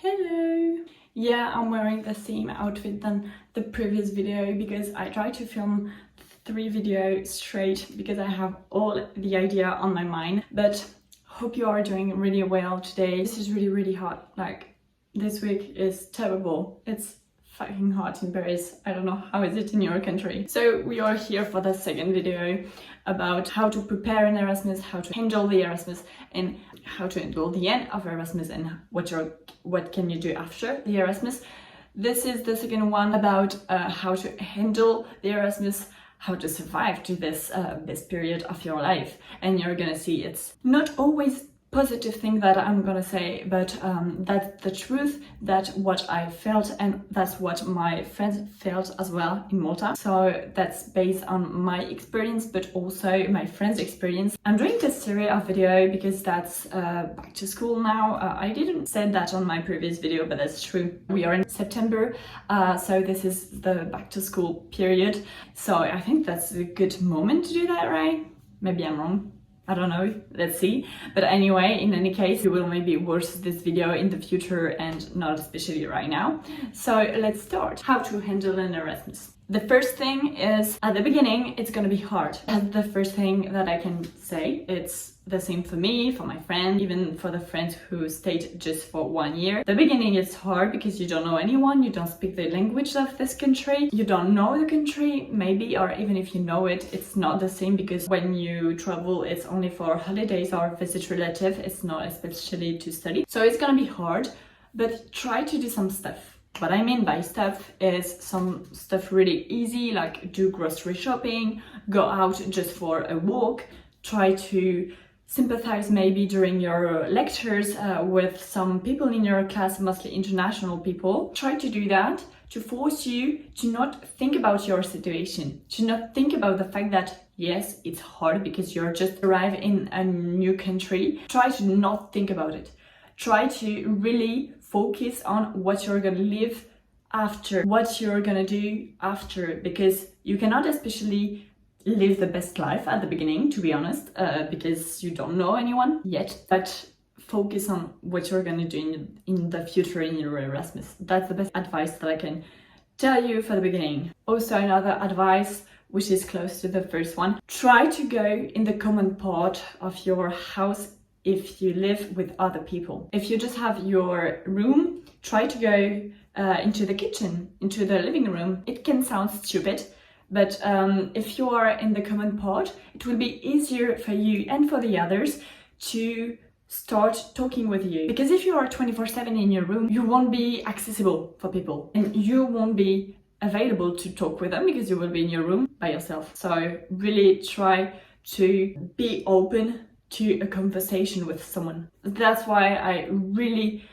Hello! Yeah, I'm wearing the same outfit than the previous video because I tried to film 3 videos straight because I have all the idea on my mind. But hope you are doing really well today. This is really hot. Like, this week is terrible. It's fucking hot in Paris. I don't know how is it in your country. So we are here for the second video about how to prepare an Erasmus, how to handle the Erasmus, and how to handle the end of Erasmus, and what can you do after the Erasmus. This is the second one about how to handle the Erasmus, how to survive to this best period of your life. And you're gonna see it's not always positive thing that I'm gonna say, but that's the truth, that's what I felt, and that's what my friends felt as well in Malta. So that's based on my experience, but also my friends' experience. I'm doing this series of video because that's back to school now. I didn't say that on my previous video, but that's true. We are in September, so this is the back to school period. So I think that's a good moment to do that, right? Maybe I'm wrong. I don't know, let's see. But anyway, in any case, you will maybe watch this video in the future and not especially right now. So let's start. How to handle an Erasmus. The first thing is, at the beginning, it's gonna be hard. That's the first thing that I can say. It's the same for me, for my friends, even for the friends who stayed just for 1 year. The beginning is hard because you don't know anyone, you don't speak the language of this country, you don't know the country, maybe, or even if you know it, it's not the same because when you travel, it's only for holidays or visit relative, it's not especially to study. So it's gonna be hard, but try to do some stuff. What I mean by stuff is some stuff really easy, like do grocery shopping, go out just for a walk, try to sympathize maybe during your lectures with some people in your class, mostly international people. Try to do that to force you to not think about your situation, to not think about the fact that yes, it's hard because you're just arrived in a new country. Try to not think about it. Try to really focus on what you're gonna live after, what you're gonna do after, because you cannot especially live the best life at the beginning, to be honest, because you don't know anyone yet, but focus on what you're gonna do in the future in your Erasmus. That's the best advice that I can tell you for the beginning. Also, another advice, which is close to the first one, try to go in the common part of your house if you live with other people. If you just have your room, try to go into the kitchen, into the living room. It can sound stupid, but if you are in the common part, it will be easier for you and for the others to start talking with you. Because if you are 24/7 in your room, you won't be accessible for people and you won't be available to talk with them because you will be in your room by yourself. So really try to be open to a conversation with someone. That's why I really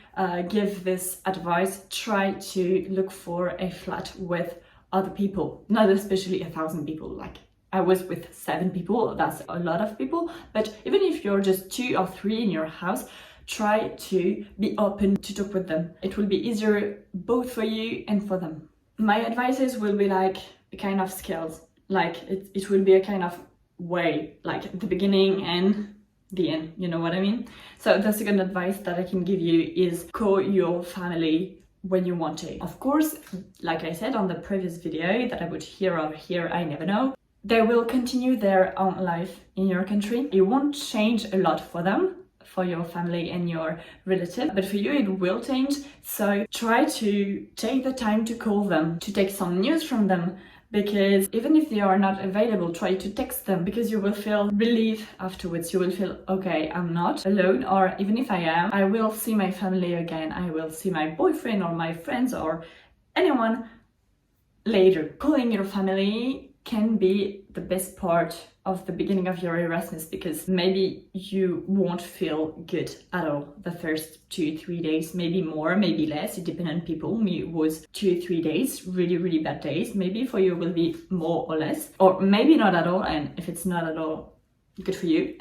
give this advice. Try to look for a flat with other people, not especially 1,000 people. Like I was with 7 people, that's a lot of people, but even if you're just 2 or 3 in your house, try to be open to talk with them. It will be easier both for you and for them. My advices will be like a kind of skills, like it will be a kind of way, like the beginning and the end, you know what I mean? So the second advice that I can give you is call your family when you want to. Of course, like I said on the previous video, that I would here or here, I never know, they will continue their own life in your country. It won't change a lot for them, for your family and your relative, but for you it will change. So try to take the time to call them, to take some news from them, because even if they are not available, try to text them, because you will feel relief afterwards. You will feel, okay, I'm not alone, or even if I am, I will see my family again. I will see my boyfriend or my friends or anyone later. Calling your family can be the best part of the beginning of your Erasmus, because maybe you won't feel good at all the first 2-3 days, maybe more, maybe less, it depends on people. Me, it was 2-3 days, really bad days. Maybe for you will be more or less, or maybe not at all, and if it's not at all, good for you.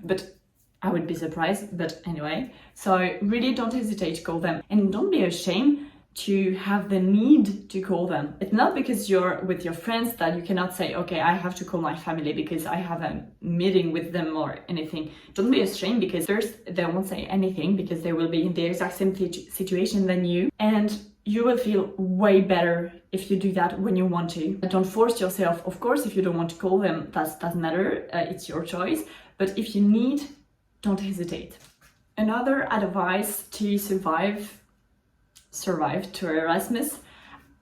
But I would be surprised, but anyway. So really don't hesitate to call them, and don't be ashamed to have the need to call them. It's not because you're with your friends that you cannot say, okay, I have to call my family because I have a meeting with them or anything. Don't be ashamed, because first, they won't say anything because they will be in the exact same situation than you, and you will feel way better if you do that when you want to. Don't force yourself. Of course, if you don't want to call them, that doesn't matter, it's your choice. But if you need, don't hesitate. Another advice to survive to Erasmus,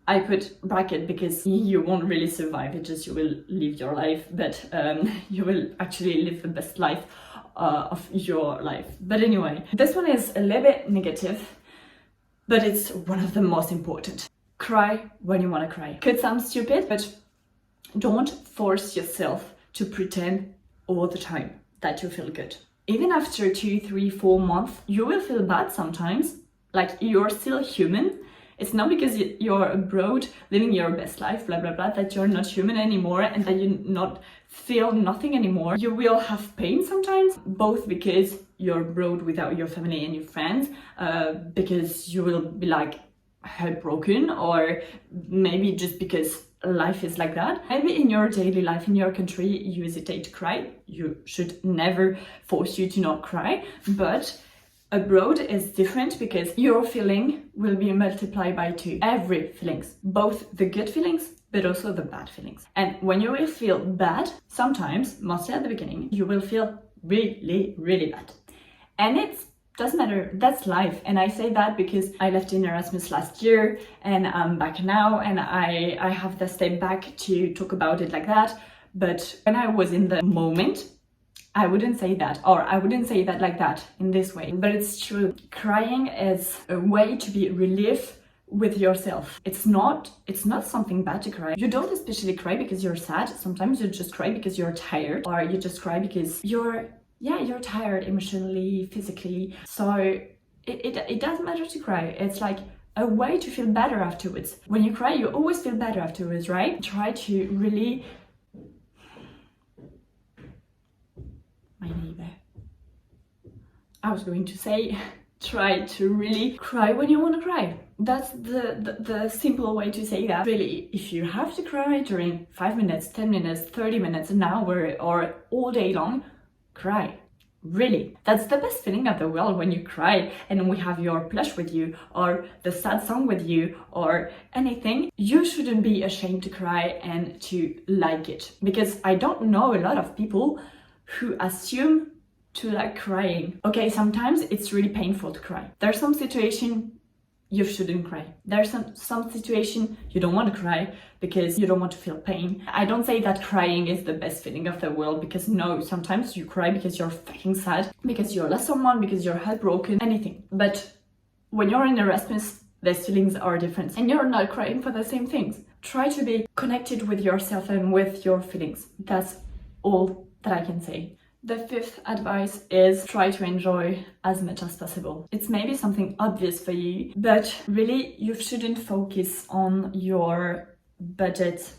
I put bracket because you won't really survive, it's just you will live your life, but you will actually live the best life of your life. But anyway, this one is a little bit negative, but it's one of the most important. Cry when you want to cry. Could sound stupid, but don't force yourself to pretend all the time that you feel good. Even after 2, 3, 4 months, you will feel bad sometimes. Like, you're still human. It's not because you're abroad living your best life, blah, blah, blah, that you're not human anymore and that you not feel nothing anymore. You will have pain sometimes, both because you're abroad without your family and your friends, because you will be like heartbroken, or maybe just because life is like that. Maybe in your daily life, in your country, you hesitate to cry. You should never force you to not cry, but abroad is different because your feeling will be multiplied by 2. Every feelings, both the good feelings, but also the bad feelings. And when you will feel bad, sometimes, mostly at the beginning, you will feel really, really bad. And it doesn't matter, that's life. And I say that because I left in Erasmus last year and I'm back now, and I have the step back to talk about it like that. But when I was in the moment, I wouldn't say that, or I wouldn't say that like that, in this way. But it's true. Crying is a way to be relief with yourself. It's not something bad to cry. You don't especially cry because you're sad. Sometimes you just cry because you're tired, or you just cry because you're tired emotionally, physically. So it doesn't matter to cry. It's like a way to feel better afterwards. When you cry, you always feel better afterwards, right? Try to really... My neighbor. I was going to say, try to really cry when you want to cry. That's the simple way to say that. Really, if you have to cry during 5 minutes, 10 minutes, 30 minutes, an hour, or all day long, cry. Really. That's the best feeling of the world, when you cry and we have your plush with you, or the sad song with you, or anything. You shouldn't be ashamed to cry and to like it. Because I don't know a lot of people who assume to like crying. Okay, sometimes it's really painful to cry. There's some situation you shouldn't cry. There's some situation you don't want to cry because you don't want to feel pain. I don't say that crying is the best feeling of the world, because no, sometimes you cry because you're fucking sad, because you lost someone, because you're heartbroken, anything. But when you're in Erasmus, these feelings are different and you're not crying for the same things. Try to be connected with yourself and with your feelings. That's all that I can say. The 5th advice is try to enjoy as much as possible. It's maybe something obvious for you, but really you shouldn't focus on your budget.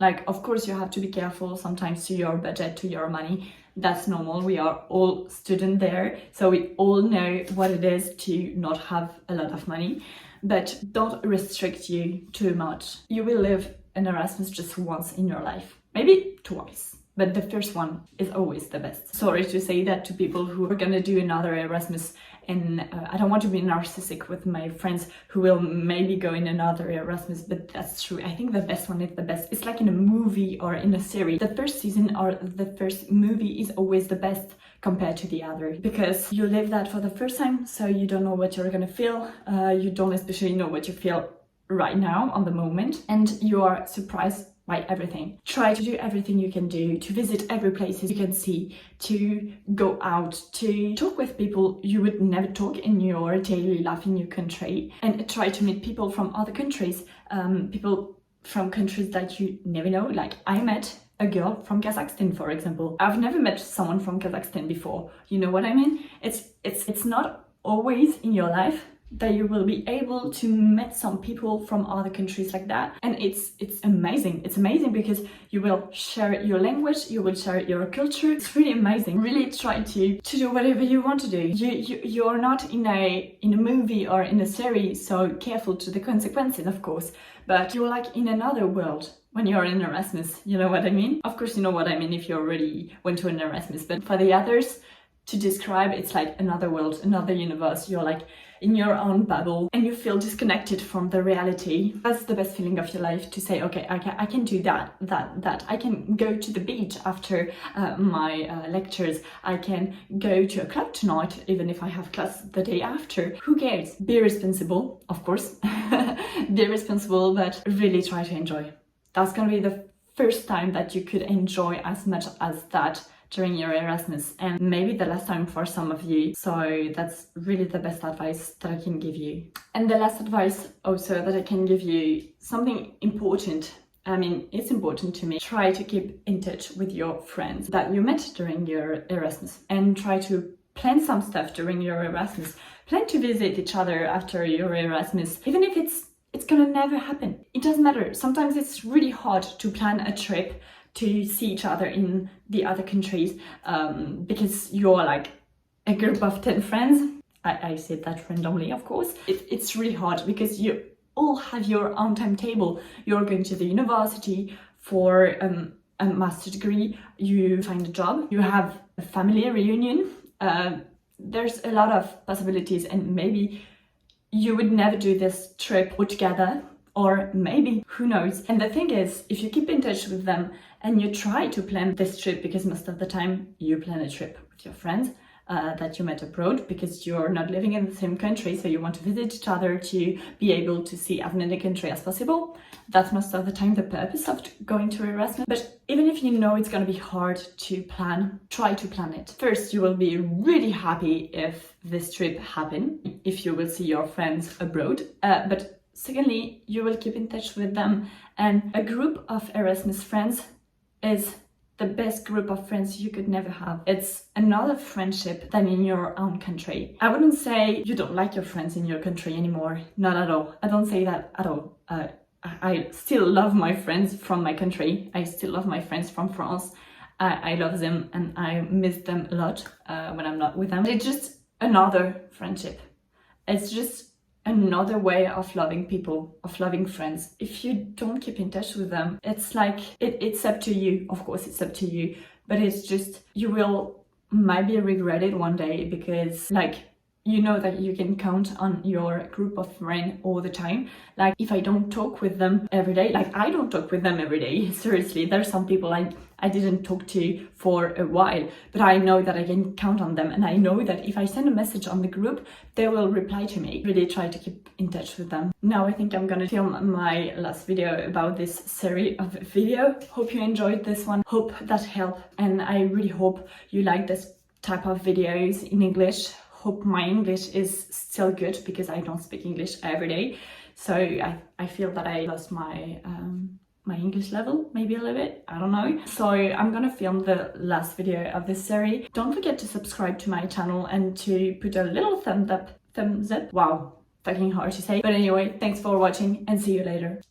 Like, of course you have to be careful sometimes to your budget, to your money. That's normal. We are all students there, so we all know what it is to not have a lot of money. But don't restrict you too much. You will live an Erasmus just once in your life, maybe twice. But the first one is always the best. Sorry to say that to people who are gonna do another Erasmus, and I don't want to be narcissistic with my friends who will maybe go in another Erasmus, but that's true. I think the best one is the best. It's like in a movie or in a series. The first season or the first movie is always the best compared to the other, because you live that for the first time, so you don't know what you're gonna feel. You don't especially know what you feel right now on the moment, and you are surprised by everything. Try to do everything you can do, to visit every place you can see, to go out, to talk with people you would never talk in your daily life in your country, and try to meet people from other countries, people from countries that you never know. Like, I met a girl from Kazakhstan, for example. I've never met someone from Kazakhstan before. You know what I mean? It's not always in your life that you will be able to meet some people from other countries like that, and it's amazing. It's amazing because you will share your language, you will share your culture. It's really amazing. Really try to do whatever you want to do. You're not in a movie or in a series, so careful to the consequences, of course, but you're like in another world when you're in Erasmus. You know what I mean? Of course you know what I mean if you already went to an Erasmus, but for the others to describe, it's like another world, another universe. You're like in your own bubble and you feel disconnected from the reality. That's the best feeling of your life, to say, okay, I can do that. I can go to the beach after my lectures. I can go to a club tonight, even if I have class the day after. Who cares? Be responsible, of course. Be responsible, but really try to enjoy. That's gonna be the first time that you could enjoy as much as that during your Erasmus, and maybe the last time for some of you. So that's really the best advice that I can give you. And the last advice also that I can give you, something important. I mean, it's important to me. Try to keep in touch with your friends that you met during your Erasmus, and try to plan some stuff during your Erasmus. Plan to visit each other after your Erasmus, even if it's gonna never happen. It doesn't matter. Sometimes it's really hard to plan a trip to see each other in the other countries, because you're like a group of 10 friends. I said that randomly, of course. It's really hard because you all have your own timetable. You're going to the university for a master's degree, you find a job, you have a family reunion. There's a lot of possibilities, and maybe you would never do this trip all together. Or maybe, who knows? And the thing is, if you keep in touch with them and you try to plan this trip, because most of the time you plan a trip with your friends that you met abroad, because you're not living in the same country, so you want to visit each other to be able to see as many countries as possible. That's most of the time the purpose of going to Erasmus. But even if you know it's going to be hard to plan, try to plan it. First, you will be really happy if this trip happens, if you will see your friends abroad. But secondly, you will keep in touch with them, and a group of Erasmus friends is the best group of friends you could never have. It's another friendship than in your own country. I wouldn't say you don't like your friends in your country anymore. Not at all. I don't say that at all. I still love my friends from my country. I still love my friends from France. I love them and I miss them a lot when I'm not with them. It's just another friendship. It's just another way of loving people, of loving friends. If you don't keep in touch with them, it's like, it's up to you. Of course, it's up to you, but it's just, you will maybe regret it one day, because like, you know that you can count on your group of friends all the time. Like, if I don't talk with them every day, like I don't talk with them every day, seriously, there's some people I didn't talk to for a while, but I know that I can count on them, and I know that if I send a message on the group, they will reply to me. Really try to keep in touch with them. Now I think I'm gonna film my last video about this series of video. Hope you enjoyed this one, hope that helped, and I really hope you like this type of videos in English. Hope my English is still good, because I don't speak English every day, so I feel that I lost my my English level, maybe a little bit, I don't know. So I'm gonna film the last video of this series. Don't forget to subscribe to my channel and to put a little thumbs up. Wow, fucking hard to say. But anyway, thanks for watching and see you later.